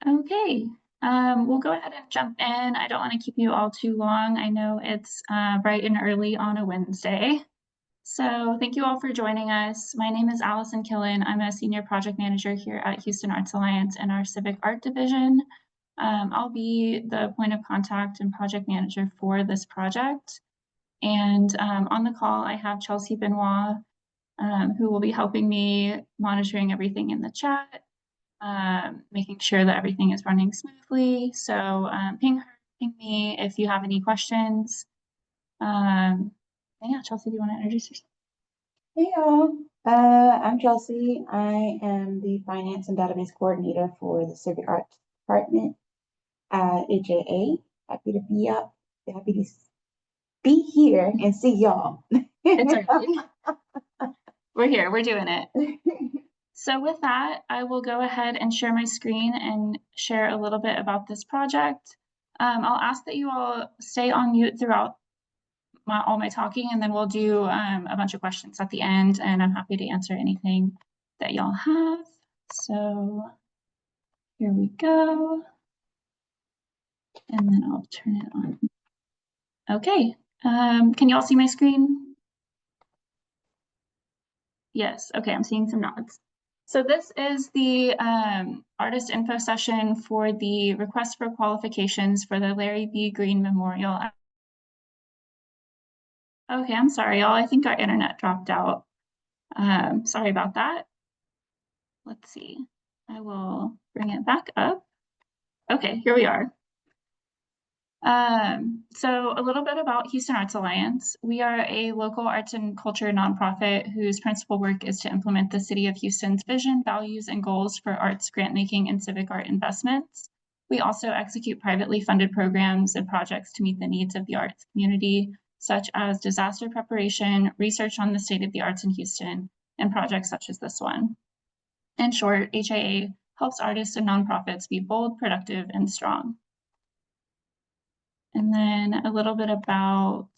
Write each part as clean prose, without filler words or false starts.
Okay, we'll go ahead and jump in. I don't want to keep you all too long. I know it's bright and early on a Wednesday. So thank you all for joining us. My name is Allison Killen. I'm a senior project manager here at Houston Arts Alliance in our Civic Art Division. I'll be the point of contact and project manager for this project. And on the call, I have Chelsea Benoit, who will be helping me monitoring everything in the chat, making sure that everything is running smoothly. So ping me if you have any questions. Yeah, Chelsea, do you want to introduce yourself? Hey y'all, I'm Chelsea. I am the Finance and Database Coordinator for the Civic Arts Department at HAA. Happy to be here and see y'all. It's early. We're here, we're doing it. So with that, I will go ahead and share my screen and share a little bit about this project. I'll ask that you all stay on mute throughout all my talking, and then we'll do a bunch of questions at the end, and I'm happy to answer anything that y'all have. So here we go. And then I'll turn it on. Okay, can you all see my screen? Yes, okay, I'm seeing some nods. So this is the artist info session for the request for qualifications for the Larry B. Green Memorial. Okay, I'm sorry, y'all. I think our internet dropped out. Sorry about that. Let's see. I will bring it back up. Okay, here we are. So a little bit about Houston Arts Alliance. We are a local arts and culture nonprofit whose principal work is to implement the City of Houston's vision, values, and goals for arts grant-making and civic art investments. We also execute privately funded programs and projects to meet the needs of the arts community, such as disaster preparation, research on the state of the arts in Houston, and projects such as this one. In short, HAA helps artists and nonprofits be bold, productive, and strong. And then a little bit about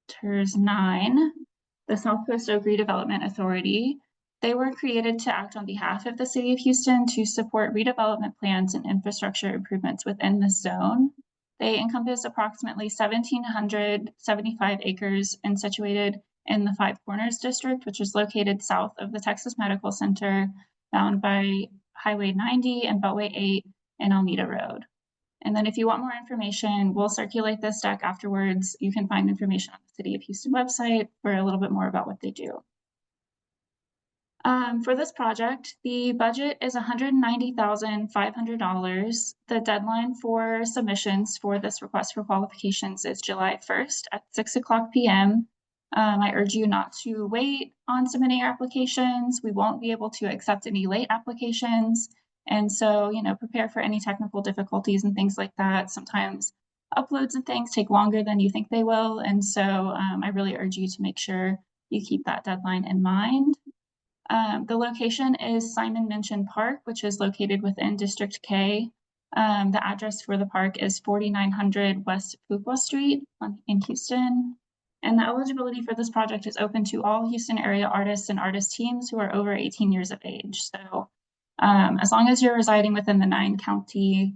TERS 9, the South Coast Oak Redevelopment Authority. They were created to act on behalf of the City of Houston to support redevelopment plans and infrastructure improvements within the zone. They encompass approximately 1,775 acres and situated in the Five Corners District, which is located south of the Texas Medical Center, bound by Highway 90 and Beltway 8 and Almeda Road. And then if you want more information, we'll circulate this deck afterwards. You can find information on the City of Houston website for a little bit more about what they do. For this project, the budget is $190,500. The deadline for submissions for this request for qualifications is July 1st at 6:00 p.m. I urge you not to wait on submitting your applications. We won't be able to accept any late applications. And so, prepare for any technical difficulties and things like that. Sometimes uploads and things take longer than you think they will. And so I really urge you to make sure you keep that deadline in mind. The location is Simon Minchin Park, which is located within District K. The address for the park is 4900 West Fuqua Street in Houston. And the eligibility for this project is open to all Houston area artists and artist teams who are over 18 years of age. So as long as you're residing within the 9-county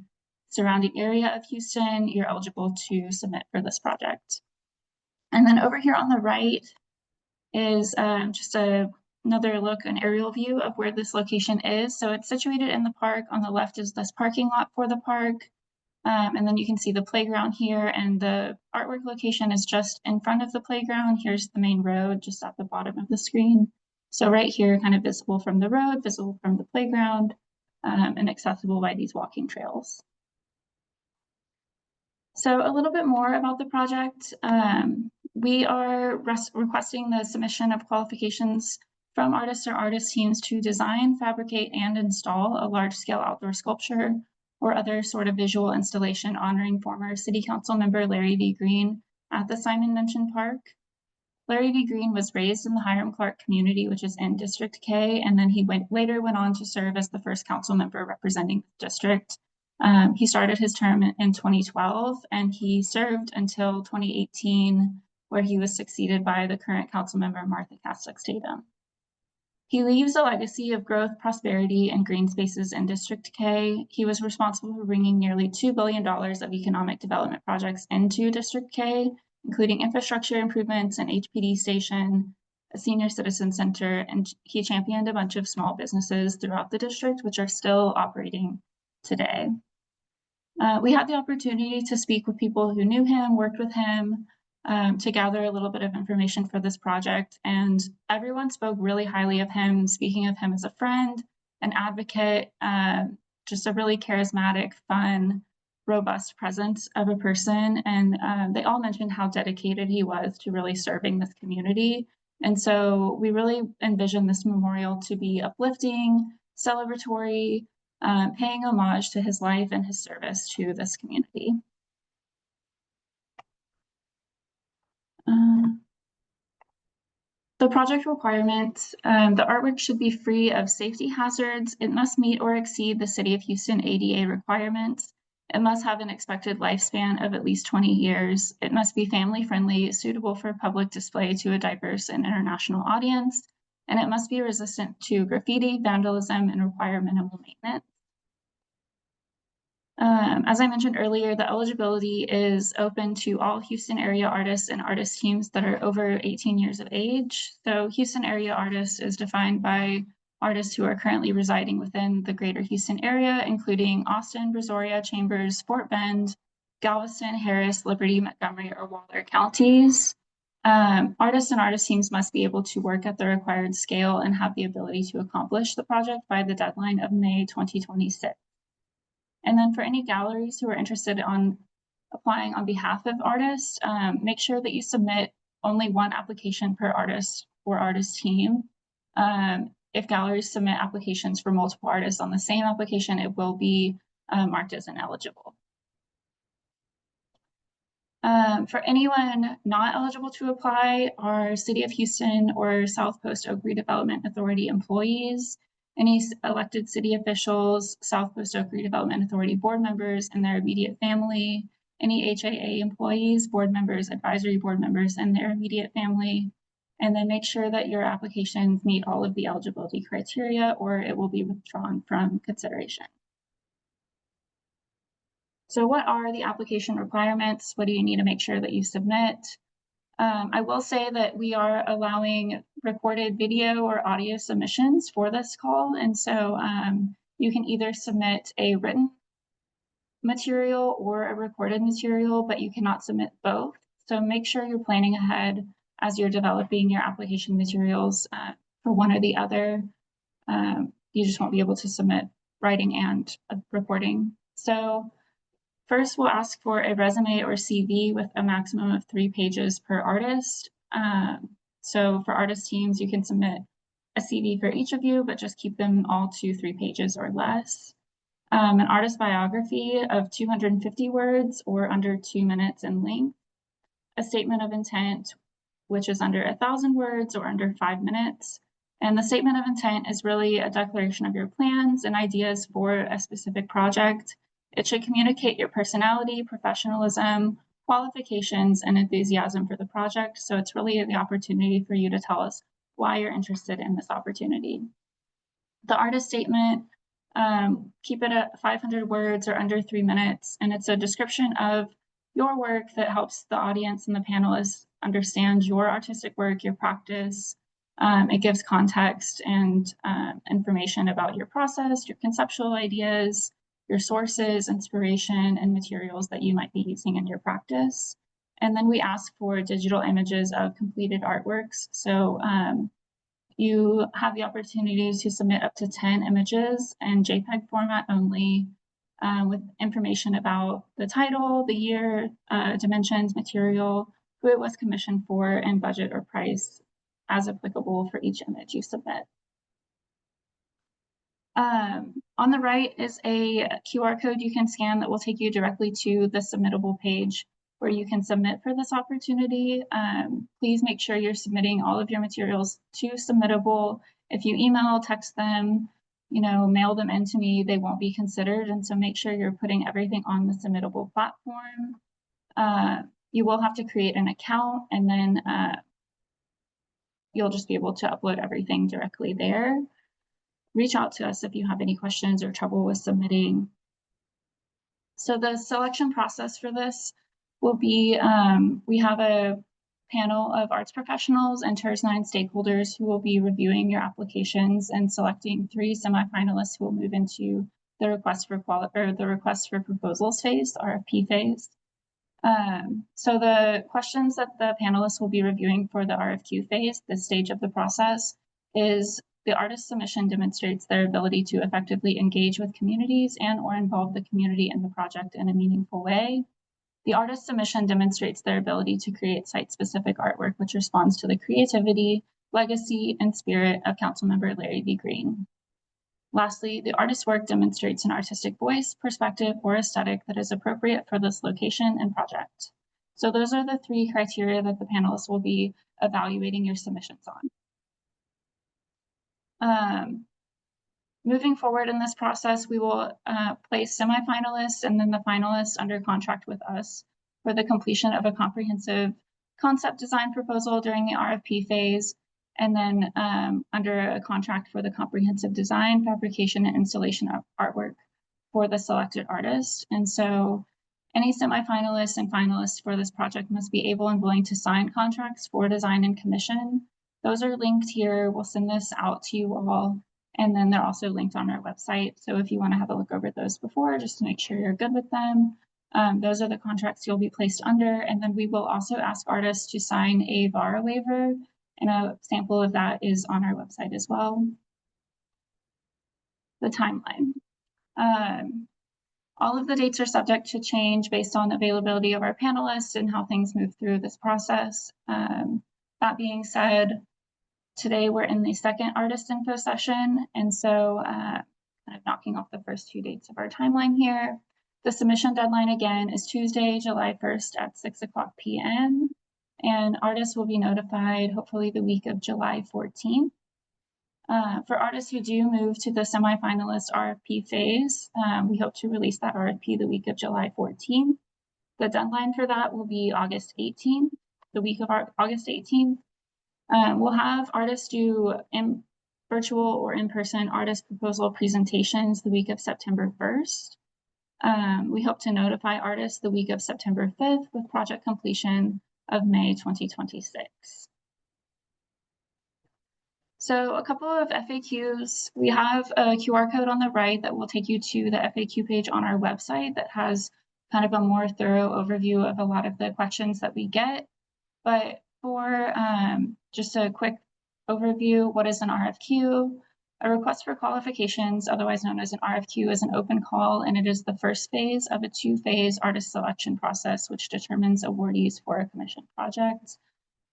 surrounding area of Houston, you're eligible to submit for this project. And then over here on the right is just another look, an aerial view of where this location is. So it's situated in the park. On the left is this parking lot for the park. And then you can see the playground here, and the artwork location is just in front of the playground. Here's the main road just at the bottom of the screen. So right here, kind of visible from the road, visible from the playground, and accessible by these walking trails. So a little bit more about the project. We are requesting the submission of qualifications from artists or artist teams to design, fabricate, and install a large-scale outdoor sculpture or other sort of visual installation honoring former City Council member Larry V. Green at the Simon Minchin Park. Larry V. Green was raised in the Hiram Clark community, which is in District K, and then he later went on to serve as the first council member representing the district. He started his term in 2012, and he served until 2018, where he was succeeded by the current council member, Martha Castex Tatum. He leaves a legacy of growth, prosperity, and green spaces in District K. He was responsible for bringing nearly $2 billion of economic development projects into District K, including infrastructure improvements, an HPD station, a senior citizen center, and he championed a bunch of small businesses throughout the district, which are still operating today. We had the opportunity to speak with people who knew him, worked with him, to gather a little bit of information for this project, and everyone spoke really highly of him, speaking of him as a friend, an advocate, just a really charismatic, fun, robust presence of a person, and they all mentioned how dedicated he was to really serving this community. And so we really envision this memorial to be uplifting, celebratory, paying homage to his life and his service to this community. The project requirements, the artwork should be free of safety hazards. It must meet or exceed the City of Houston ADA requirements. It must have an expected lifespan of at least 20 years. It must be family friendly, suitable for public display to a diverse and international audience. And it must be resistant to graffiti, vandalism, and require minimal maintenance. As I mentioned earlier, the eligibility is open to all Houston area artists and artist teams that are over 18 years of age. So Houston area artists is defined by artists who are currently residing within the greater Houston area, including Austin, Brazoria, Chambers, Fort Bend, Galveston, Harris, Liberty, Montgomery, or Waller counties. Artists and artist teams must be able to work at the required scale and have the ability to accomplish the project by the deadline of May 2026. And then for any galleries who are interested on applying on behalf of artists, make sure that you submit only one application per artist or artist team. If galleries submit applications for multiple artists on the same application, it will be marked as ineligible. For anyone not eligible to apply are City of Houston or South Post Oak Redevelopment Authority employees, any elected city officials, South Post Oak Redevelopment Authority board members and their immediate family, any HAA employees, board members, advisory board members, and their immediate family. And then make sure that your applications meet all of the eligibility criteria or it will be withdrawn from consideration. So what are the application requirements? What do you need to make sure that you submit? I will say that we are allowing recorded video or audio submissions for this call. And so you can either submit a written material or a recorded material, but you cannot submit both. So make sure you're planning ahead as you're developing your application materials for one or the other. You just won't be able to submit writing and a recording. So first, we'll ask for a resume or CV with a maximum of 3 pages per artist. So for artist teams, you can submit a CV for each of you, but just keep them all to 3 pages or less. An artist biography of 250 words or under 2 minutes in length. A statement of intent, which is under 1,000 words or under 5 minutes. And the statement of intent is really a declaration of your plans and ideas for a specific project. It should communicate your personality, professionalism, qualifications, and enthusiasm for the project. So it's really the opportunity for you to tell us why you're interested in this opportunity. The artist statement, keep it at 500 words or under 3 minutes. And it's a description of your work that helps the audience and the panelists understand your artistic work, your practice. It gives context and information about your process, your conceptual ideas, your sources, inspiration, and materials that you might be using in your practice. And then we ask for digital images of completed artworks. So you have the opportunity to submit up to 10 images in JPEG format only, with information about the title, the year, dimensions, material, who it was commissioned for, and budget or price as applicable for each image you submit. On the right is a QR code you can scan that will take you directly to the submittable page where you can submit for this opportunity. Please make sure you're submitting all of your materials to Submittable. If you email, text them, mail them in to me, they won't be considered. And so make sure you're putting everything on the Submittable platform. You will have to create an account and then you'll just be able to upload everything directly there. Reach out to us if you have any questions or trouble with submitting. So the selection process for this will be, we have a panel of arts professionals and TERS 9 stakeholders who will be reviewing your applications and selecting 3 semifinalists who will move into the request for proposals phase, RFP phase. So the questions that the panelists will be reviewing for the RFQ phase, this stage of the process, is the artist submission demonstrates their ability to effectively engage with communities and or involve the community in the project in a meaningful way. The artist submission demonstrates their ability to create site-specific artwork which responds to the creativity, legacy, and spirit of Councilmember Larry B. Green. Lastly, the artist's work demonstrates an artistic voice, perspective, or aesthetic that is appropriate for this location and project. So those are the 3 criteria that the panelists will be evaluating your submissions on. Moving forward in this process, we will place semifinalists and then the finalists under contract with us for the completion of a comprehensive concept design proposal during the RFP phase, and then under a contract for the comprehensive design, fabrication, and installation of artwork for the selected artist. And so any semifinalists and finalists for this project must be able and willing to sign contracts for design and commission. Those are linked here. We'll send this out to you all. And then they're also linked on our website. So if you want to have a look over those before, just to make sure you're good with them, those are the contracts you'll be placed under. And then we will also ask artists to sign a VARA waiver, and a sample of that is on our website as well. The timeline. All of the dates are subject to change based on availability of our panelists and how things move through this process. That being said, today we're in the second artist info session, and so kind of knocking off the first 2 dates of our timeline here. The submission deadline again is Tuesday, July 1st at 6:00 p.m. and artists will be notified hopefully the week of July 14th. For artists who do move to the semifinalist RFP phase, we hope to release that RFP the week of July 14th. The deadline for that will be August 18th, the week of August 18th. We'll have artists do virtual or in-person artist proposal presentations the week of September 1st. We hope to notify artists the week of September 5th with project completion of May 2026. So a couple of FAQs. We have a QR code on the right that will take you to the FAQ page on our website that has kind of a more thorough overview of a lot of the questions that we get. But for just a quick overview, what is an RFQ? A request for qualifications, otherwise known as an RFQ, is an open call, and it is the first phase of a 2-phase artist selection process, which determines awardees for a commissioned project.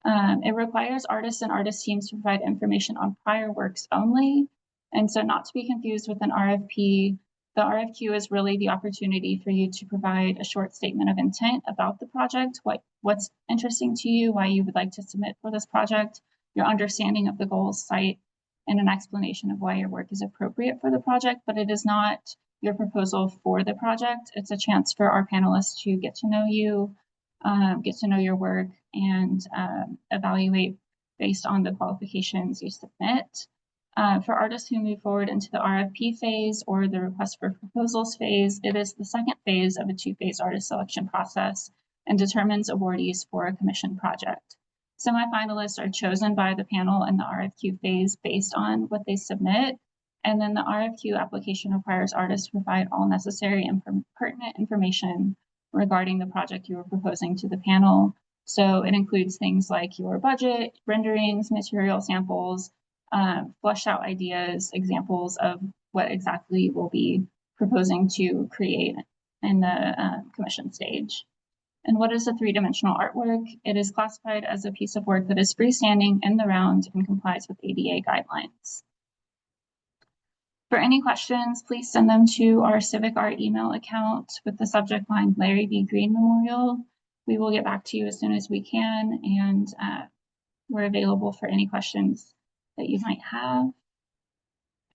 It requires artists and artist teams to provide information on prior works only, and so not to be confused with an RFP. The RFQ is really the opportunity for you to provide a short statement of intent about the project, what's interesting to you, why you would like to submit for this project, your understanding of the goals, site, and an explanation of why your work is appropriate for the project, but it is not your proposal for the project. It's a chance for our panelists to get to know you, get to know your work, and evaluate based on the qualifications you submit. For artists who move forward into the RFP phase or the request for proposals phase, it is the second phase of a 2-phase artist selection process and determines awardees for a commissioned project. Semifinalists are chosen by the panel in the RFQ phase based on what they submit, and then the RFQ application requires artists to provide all necessary and pertinent information regarding the project you are proposing to the panel. So it includes things like your budget, renderings, material samples, fleshed out ideas, examples of what exactly you will be proposing to create in the commission stage. And what is a 3-dimensional artwork? It is classified as a piece of work that is freestanding in the round and complies with ADA guidelines. For any questions, please send them to our Civic Art email account with the subject line Larry B. Green Memorial. We will get back to you as soon as we can, and we're available for any questions that you might have.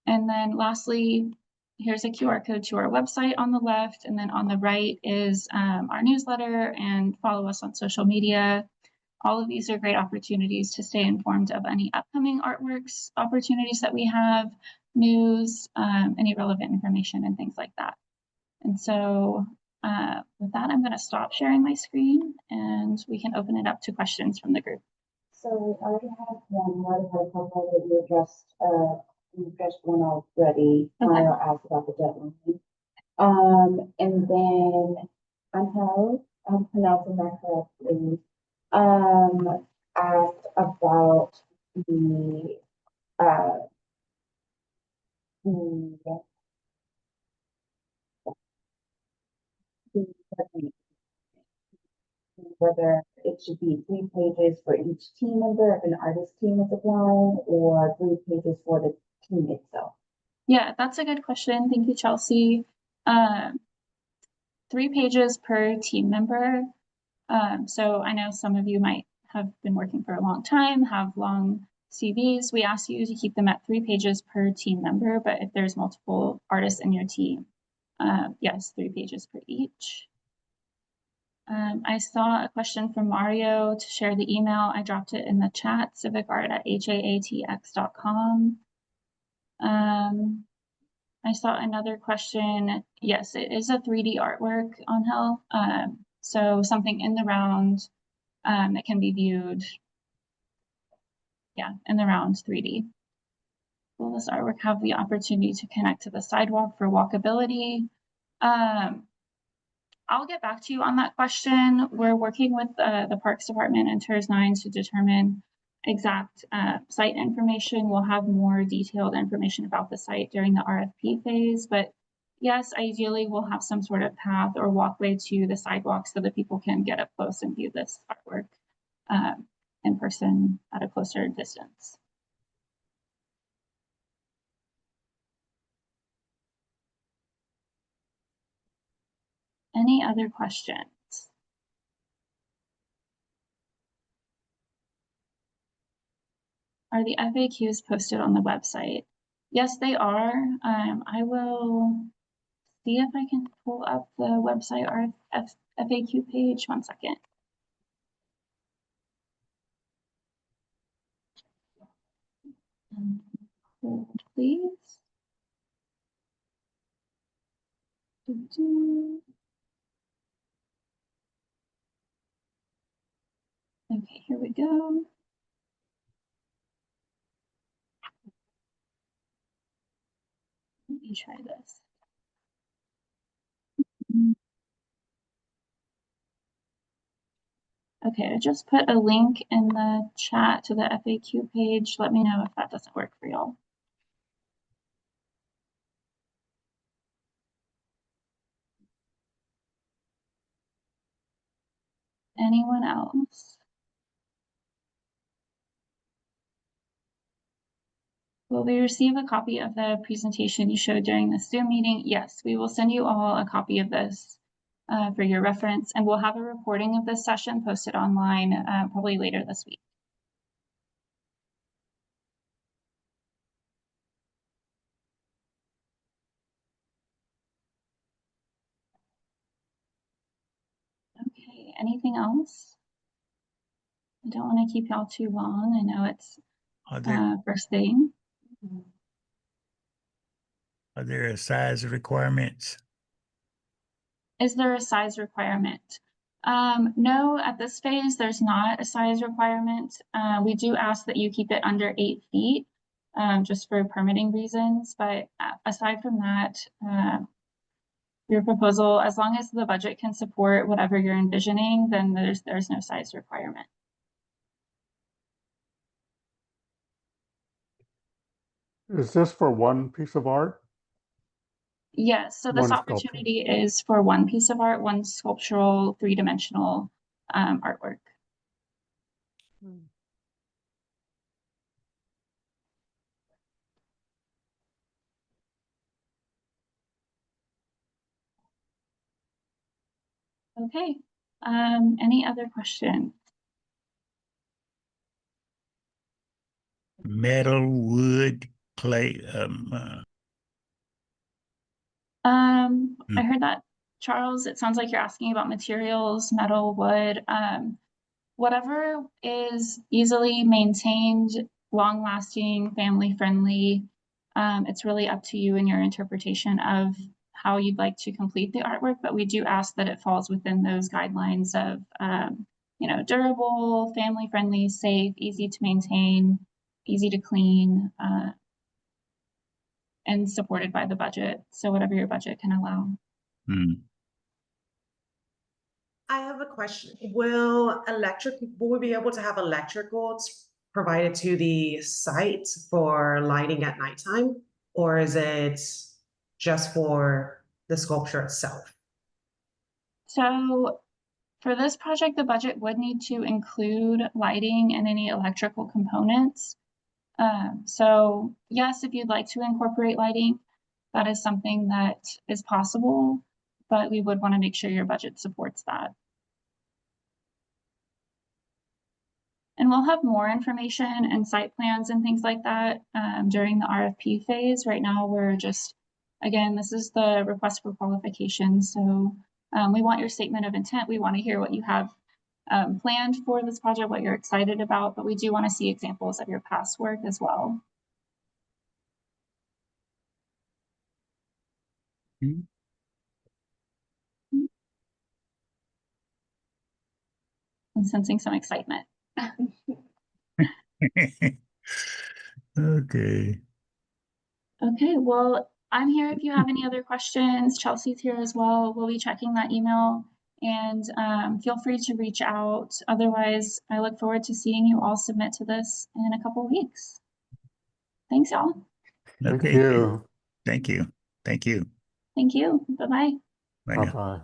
And then lastly, here's a QR code to our website on the left, and then on the right is our newsletter, and follow us on social media. All of these are great opportunities to stay informed of any upcoming artworks, opportunities that we have, news, any relevant information and things like that. And so with that, I'm going to stop sharing my screen and we can open it up to questions from the group. So we already have one of our couple that you addressed one already. Okay. Mario asked about the deadline. And then Angel, I'm pronouncing that correctly, asked about the, the, whether it should be 3 pages for each team member if an artist team is applying, or 3 pages for the team itself. Yeah, that's a good question. Thank you, Chelsea. 3 pages per team member. So I know some of you might have been working for a long time, have long CVs. We ask you to keep them at 3 pages per team member, but if there's multiple artists in your team, yes, 3 pages per each. I saw a question from Mario to share the email. I dropped it in the chat, civicart@haatx.com. I saw another question. Yes, it is a 3D artwork, Angel. So something in the round that can be viewed, in the round 3D. Will this artwork have the opportunity to connect to the sidewalk for walkability? I'll get back to you on that question. We're working with the Parks Department and TERS 9 to determine exact site information. We'll have more detailed information about the site during the RFP phase, but yes, ideally we'll have some sort of path or walkway to the sidewalk so that people can get up close and view this artwork in person at a closer distance. Any other questions? Are the FAQs posted on the website? Yes, they are. I will see if I can pull up the website or FAQ page. 1 second. Hold, please. Okay, here we go. Let me try this. Okay, I just put a link in the chat to the FAQ page. Let me know if that doesn't work for y'all. Anyone else? Will we receive a copy of the presentation you showed during the Zoom meeting? Yes, we will send you all a copy of this for your reference, and we'll have a recording of this session posted online probably later this week. Okay, anything else? I don't want to keep y'all too long. I know it's first thing. Are there size requirements? Is there a size requirement? No, at this phase, there's not a size requirement. We do ask that you keep it under 8 feet, just for permitting reasons. But aside from that, your proposal, as long as the budget can support whatever you're envisioning, then there's no size requirement. Is this for one piece of art? Yes, so this One sculpture. opportunity is for one piece of art, one sculptural, 3-dimensional artwork. Okay, any other questions? Metal, wood, clay. I heard that, Charles. It sounds like you're asking about materials, metal, wood. whatever is easily maintained, long-lasting, family-friendly. It's really up to you and your interpretation of how you'd like to complete the artwork, but we do ask that it falls within those guidelines of, you know, durable, family-friendly, safe, easy to maintain, easy to clean, and supported by the budget. So whatever your budget can allow. Hmm. I have a question. Will we be able to have electricals provided to the site for lighting at nighttime? Or is it just for the sculpture itself? So for this project, the budget would need to include lighting and any electrical components. So yes, if you'd like to incorporate lighting, that is something that is possible, but we would want to make sure your budget supports that. And we'll have more information and site plans and things like that during the RFP phase. Right now, we're just, again, this is the request for qualifications. So we want your statement of intent. We want to hear what you have planned for this project, what you're excited about, but we do want to see examples of your past work as well. Hmm. I'm sensing some excitement. Okay. Okay, well, I'm here if you have any other questions. Chelsea's here as well. We'll be checking that email and feel free to reach out. Otherwise, I look forward to seeing you all submit to this in a couple weeks. Thanks, y'all. Thank Okay. you. Thank you. Thank you. Thank you. Bye-bye. Bye now. Bye-bye.